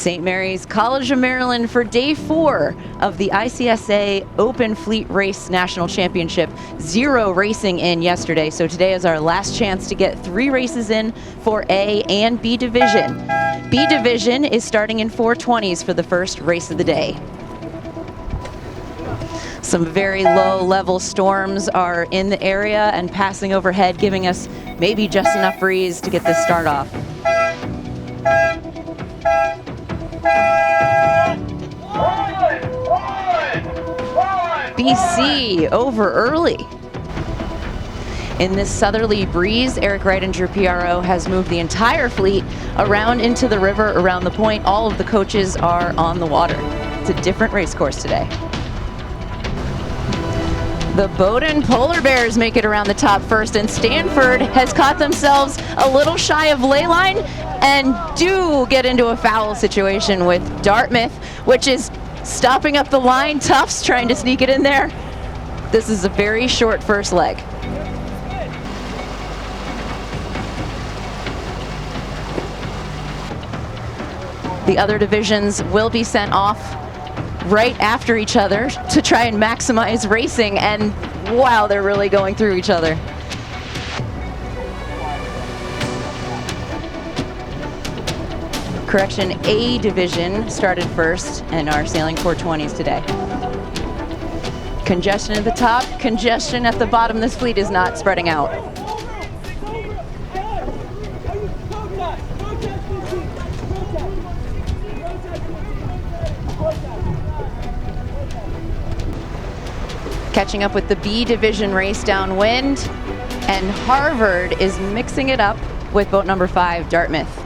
St. Mary's, College of Maryland for day 4 of the ICSA Open Fleet Race National Championship. 0 racing in yesterday, so today is our last chance to get 3 races in for A and B Division. B Division is starting in 420s for the first race of the day. Some very low-level storms are in the area and passing overhead, giving us maybe just enough breeze to get this start off. BC over early. In this southerly breeze, Eric Reidinger, PRO, has moved the entire fleet around into the river around the point. All of the coaches are on the water. It's a different race course today. The Bowdoin Polar Bears make it around the top first, and Stanford has caught themselves a little shy of ley line and do get into a foul situation with Dartmouth, which is stopping up the line. Tufts trying to sneak it in there. This is a very short first leg. The other divisions will be sent off right after each other to try and maximize racing, and wow, they're really going through each other. Correction, A Division started first and are sailing 420s today. Congestion at the top, congestion at the bottom. This fleet is not spreading out. Catching up with the B Division race downwind, and Harvard is mixing it up with boat number 5, Dartmouth.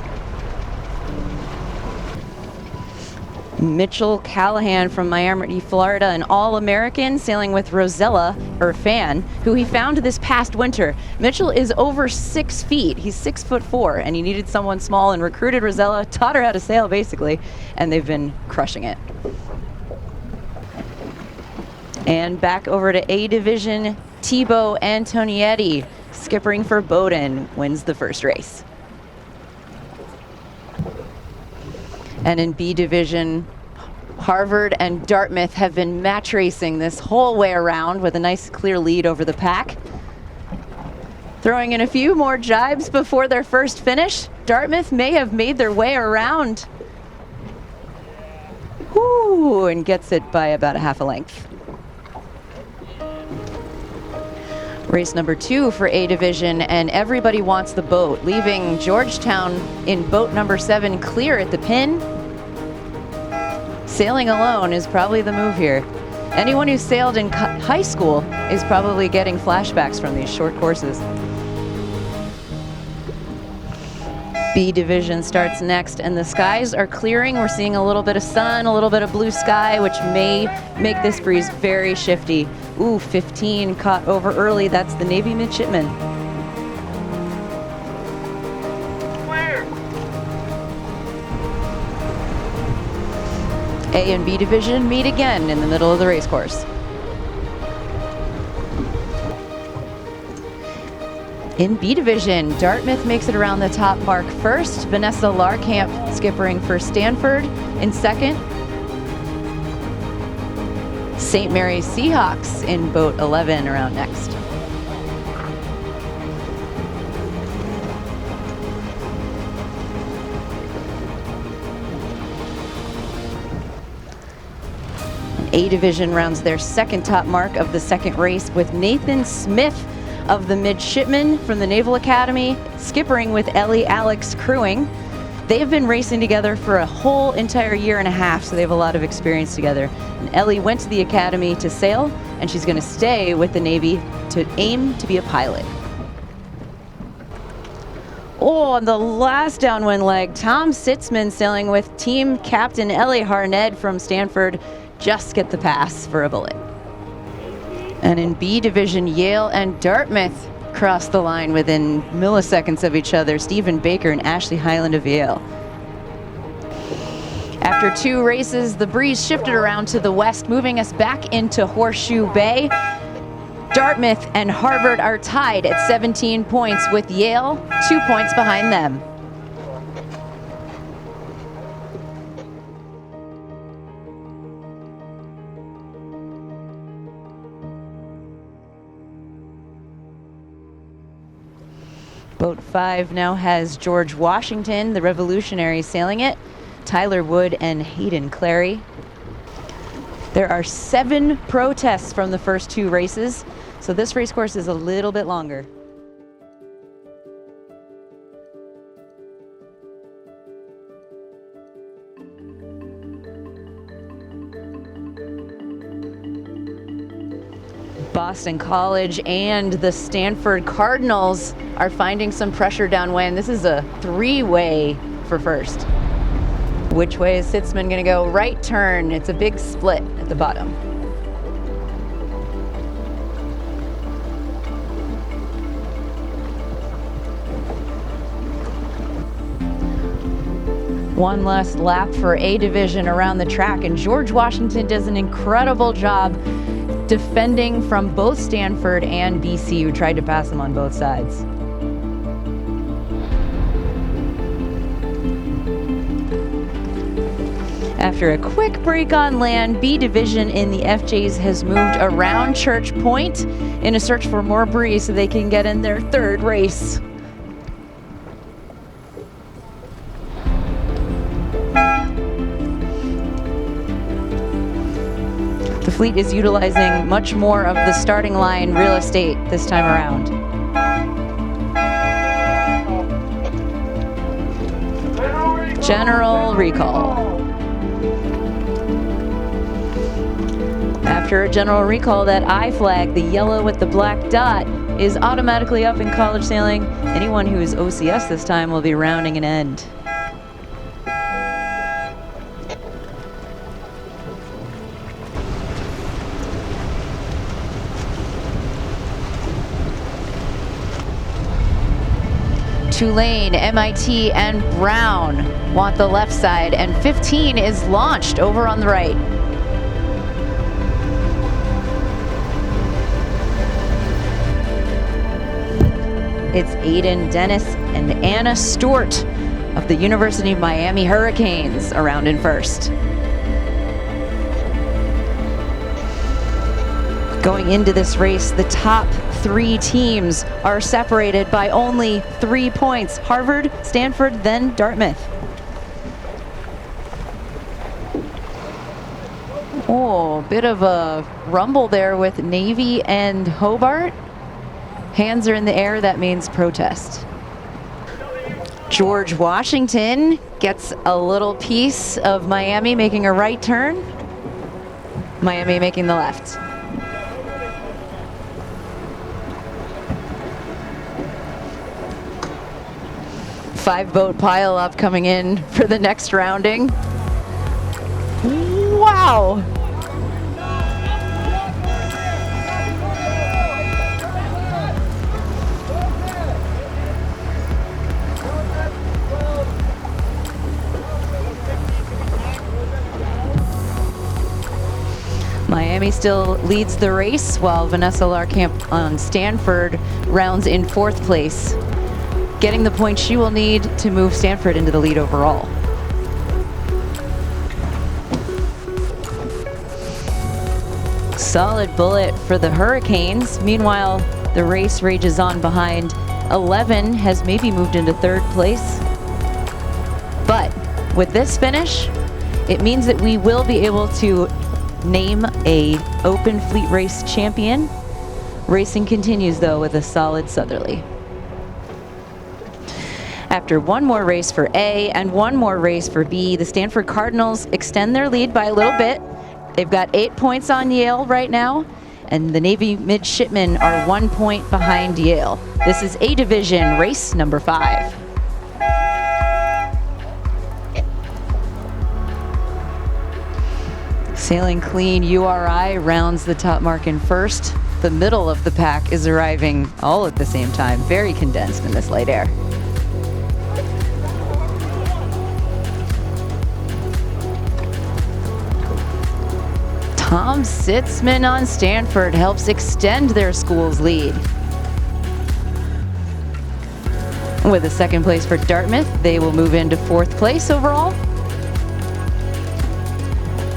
Mitchell Callahan from Miami, Florida, an All-American, sailing with Rosella, or Fan, who he found this past winter. Mitchell is over 6 feet. He's 6'4", and he needed someone small and recruited Rosella, taught her how to sail basically, and they've been crushing it. And back over to A Division, Thibaut Antonietti, skippering for Bowdoin, wins the first race. And in B Division, Harvard and Dartmouth have been match racing this whole way around with a nice clear lead over the pack. Throwing in a few more jibes before their first finish, Dartmouth may have made their way around. Whoo, and gets it by about a half a length. Race number 2 for A Division, and everybody wants the boat, leaving Georgetown in boat number 7 clear at the pin. Sailing alone is probably the move here. Anyone who sailed in high school is probably getting flashbacks from these short courses. B Division starts next, and the skies are clearing. We're seeing a little bit of sun, a little bit of blue sky, which may make this breeze very shifty. Ooh, 15 caught over early. That's the Navy midshipman. Clear. A and B Division meet again in the middle of the race course. In B Division, Dartmouth makes it around the top mark first. Vanessa Larkamp skippering for Stanford in second. St. Mary's Seahawks in boat 11 around next. A Division rounds their second top mark of the second race with Nathan Smith of the midshipmen from the Naval Academy, skippering with Ellie Alex crewing. They have been racing together for a whole entire year and a half, so they have a lot of experience together. And Ellie went to the academy to sail, and she's going to stay with the Navy to aim to be a pilot. Oh, on the last downwind leg, Tom Sitzman sailing with team captain Ellie Harned from Stanford just get the pass for a bullet. And in B Division, Yale and Dartmouth cross the line within milliseconds of each other. Stephen Baker and Ashley Highland of Yale. After 2 races, the breeze shifted around to the west, moving us back into Horseshoe Bay. Dartmouth and Harvard are tied at 17 points, with Yale 2 points behind them. Boat 5 now has George Washington, the Revolutionary, sailing it, Tyler Wood and Hayden Clary. There are 7 protests from the first 2 races, so this race course is a little bit longer. Boston College and the Stanford Cardinals are finding some pressure downwind. This is a 3-way for first. Which way is Sitzman going to go? Right turn. It's a big split at the bottom. One last lap for A division around the track, and George Washington does an incredible job defending from both Stanford and BC, who tried to pass him on both sides. After a quick break on land, B division in the FJs has moved around Church Point in a search for more breeze so they can get in their 3rd race. The fleet is utilizing much more of the starting line real estate this time around. General recall. After a general recall, that I flag, the yellow with the black dot, is automatically up in college sailing. Anyone who is OCS this time will be rounding an end. Tulane, MIT, and Brown want the left side, and 15 is launched over on the right. It's Aiden Dennis and Anna Stewart of the University of Miami Hurricanes around in first. Going into this race, the top 3 teams are separated by only 3 points. Harvard, Stanford, then Dartmouth. Oh, bit of a rumble there with Navy and Hobart. Hands are in the air, that means protest. George Washington gets a little piece of Miami making a right turn. Miami making the left. Five-boat pile-up coming in for the next rounding. Wow! Miami still leads the race, while Vanessa Larkamp on Stanford rounds in 4th place, getting the points she will need to move Stanford into the lead overall. Solid bullet for the Hurricanes. Meanwhile, the race rages on behind. 11 has maybe moved into 3rd place. But with this finish, it means that we will be able to name a open fleet race champion. Racing continues though with a solid southerly. After one more race for A and one more race for B, the Stanford Cardinals extend their lead by a little bit. They've got 8 points on Yale right now, and the Navy midshipmen are 1 point behind Yale. This is A division, race number 5. Sailing Clean URI rounds the top mark in first. The middle of the pack is arriving all at the same time, very condensed in this light air. Tom Sitzman on Stanford helps extend their school's lead. With a 2nd place for Dartmouth, they will move into 4th place overall.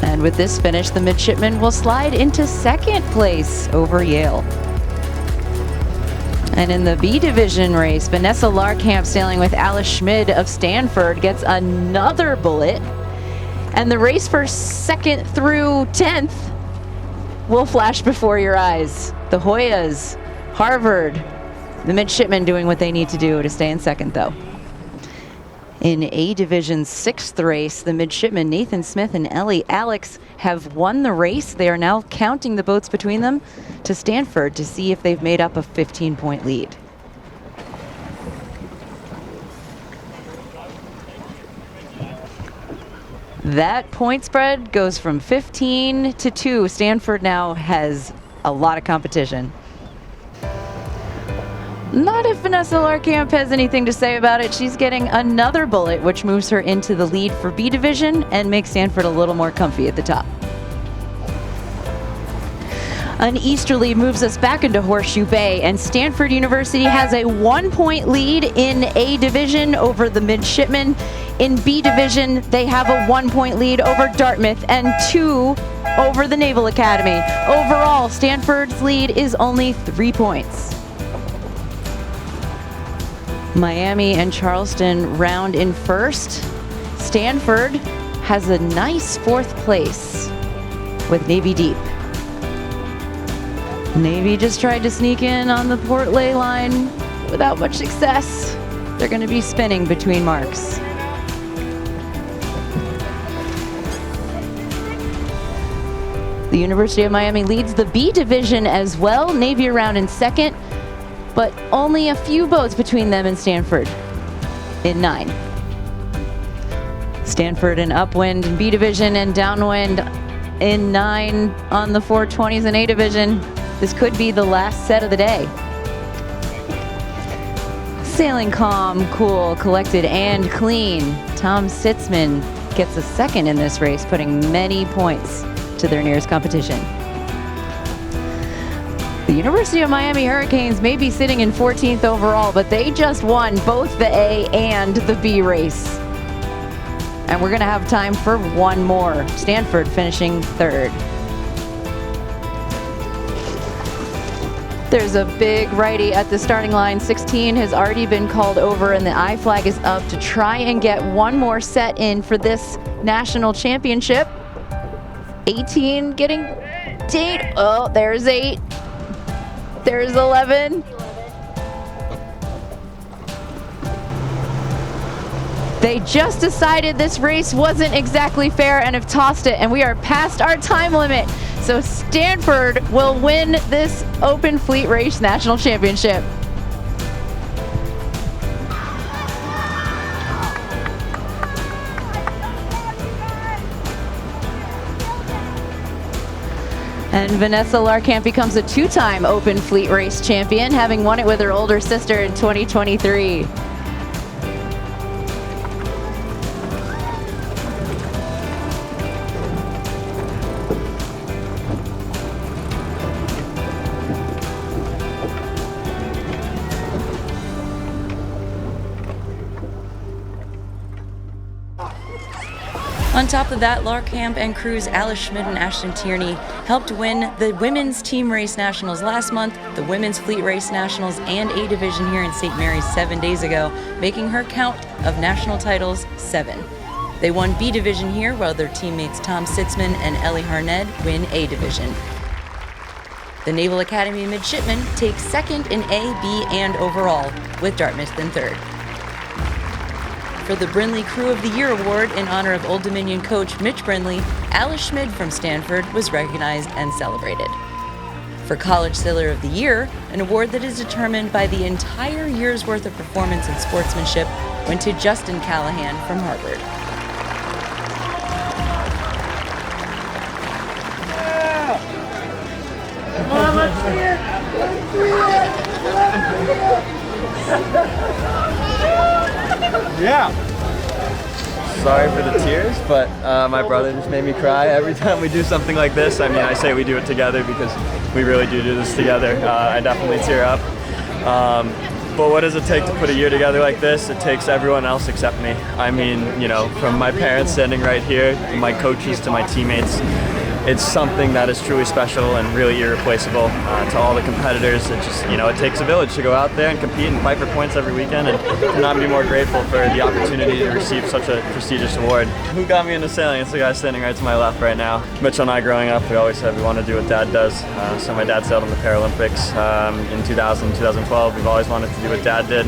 And with this finish, the midshipmen will slide into 2nd place over Yale. And in the B division race, Vanessa Larkamp sailing with Alice Schmid of Stanford gets another bullet. And the race for 2nd through 10th will flash before your eyes. The Hoyas, Harvard, the midshipmen doing what they need to do to stay in 2nd though. In A Division's 6th race, the midshipmen Nathan Smith and Ellie Alex have won the race. They are now counting the boats between them to Stanford to see if they've made up a 15-point lead. That point spread goes from 15 to 2. Stanford now has a lot of competition. Not if Vanessa Larkamp has anything to say about it. She's getting another bullet, which moves her into the lead for B Division and makes Stanford a little more comfy at the top. An easterly moves us back into Horseshoe Bay, and Stanford University has a 1-point lead in A Division over the midshipmen. In B Division, they have a 1-point lead over Dartmouth and 2 over the Naval Academy. Overall, Stanford's lead is only 3 points. Miami and Charleston round in first. Stanford has a nice 4th place with Navy deep. Navy just tried to sneak in on the port lay line without much success. They're going to be spinning between marks. The University of Miami leads the B Division as well. Navy around in 2nd, but only a few boats between them and Stanford in 9. Stanford in upwind in B Division and downwind in 9 on the 420s in A Division. This could be the last set of the day. Sailing calm, cool, collected, and clean. Tom Sitzman gets a 2nd in this race, putting many points to their nearest competition. The University of Miami Hurricanes may be sitting in 14th overall, but they just won both the A and the B race. And we're going to have time for one more. Stanford finishing 3rd. There's a big righty at the starting line. 16 has already been called over, and the I flag is up to try and get one more set in for this national championship. 18 getting date. Oh, there's 8. There's 11. They just decided this race wasn't exactly fair and have tossed it, and we are past our time limit. So Stanford will win this Open Fleet Race National Championship. And Vanessa Larkamp becomes a 2-time Open Fleet Race champion, having won it with her older sister in 2023. On top of that, Larkamp and Crew's Alice Schmid and Ashton Tierney helped win the Women's Team Race Nationals last month, the Women's Fleet Race Nationals, and A Division here in St. Mary's 7 days ago, making her count of national titles 7. They won B Division here, while their teammates Tom Sitzman and Ellie Harned win A Division. The Naval Academy midshipmen take 2nd in A, B, and overall, with Dartmouth in 3rd. For the Brindley Crew of the Year award in honor of Old Dominion coach Mitch Brindley, Alice Schmid from Stanford was recognized and celebrated. For College Sailor of the Year, an award that is determined by the entire year's worth of performance and sportsmanship, went to Justin Callahan from Harvard. Yeah. Sorry for the tears, but my brother just made me cry every time we do something like this. I mean, I say we do it together because we really do this together. I definitely tear up. But what does it take to put a year together like this? It takes everyone else except me. I mean, you know, from my parents standing right here, my coaches to my teammates, it's something that is truly special and really irreplaceable. To all the competitors, it just, it takes a village to go out there and compete and fight for points every weekend, and cannot be more grateful for the opportunity to receive such a prestigious award. Who got me into sailing? It's the guy standing right to my left right now. Mitchell and I, growing up, we always said we want to do what Dad does. So my dad sailed in the Paralympics in 2012. We've always wanted to do what Dad did.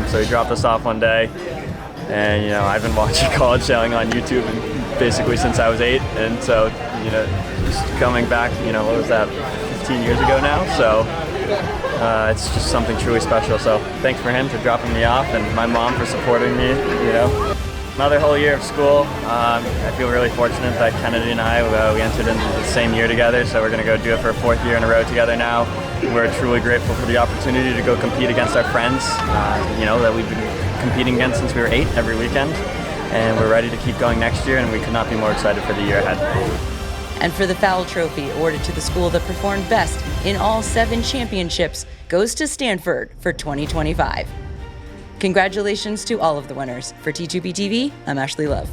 So he dropped us off one day, and I've been watching college sailing on YouTube basically since I was 8, and so just coming back, what was that, 15 years ago now? So it's just something truly special. So thanks for him for dropping me off, and my mom for supporting me. Another whole year of school. I feel really fortunate that Kennedy and I, we entered into the same year together, so we're going to go do it for a 4th year in a row together now. We're truly grateful for the opportunity to go compete against our friends, that we've been competing against since we were 8 every weekend, and we're ready to keep going next year, and we could not be more excited for the year ahead. And for the Fowle Trophy, awarded to the school that performed best in all 7 championships, goes to Stanford for 2025. Congratulations to all of the winners. For T2B TV, I'm Ashley Love.